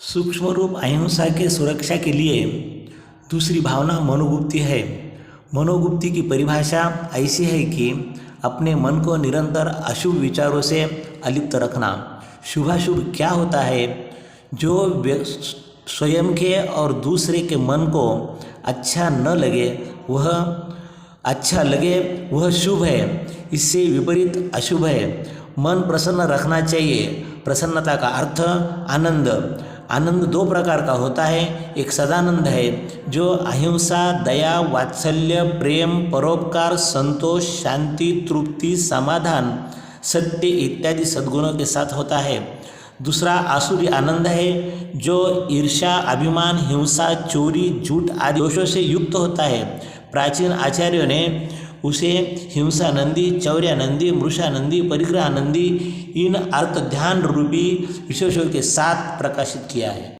सूक्ष्म रूप अहिंसा के सुरक्षा के लिए दूसरी भावना मनोगुप्ति है। मनोगुप्ति की परिभाषा ऐसी है कि अपने मन को निरंतर अशुभ विचारों से अलिप्त रखना। शुभाशुभ क्या होता है? जो स्वयं के और दूसरे के मन को अच्छा न लगे वह शुभ है। इससे विपरीत अशुभ है। मन प्रसन्न रखना चाहिए। प्रसन्नता का अर्थ आनंद। आनंद दो प्रकार का होता है। एक सदानंद है जो अहिंसा, दया, वात्सल्य, प्रेम, परोपकार, संतोष, शांति, तृप्ति, समाधान, सत्य इत्यादि सद्गुणों के साथ होता है। दूसरा आसुरी आनंद है जो ईर्ष्या, अभिमान, हिंसा, चोरी, झूठ आदि दोषों से युक्त होता है। प्राचीन आचार्यों ने उसे हिंसानंदी, चौर्यानंदी, मृषानंदी, परिग्रहानंदी इन अर्थ ध्यान रूपी विशेषों के साथ प्रकाशित किया है।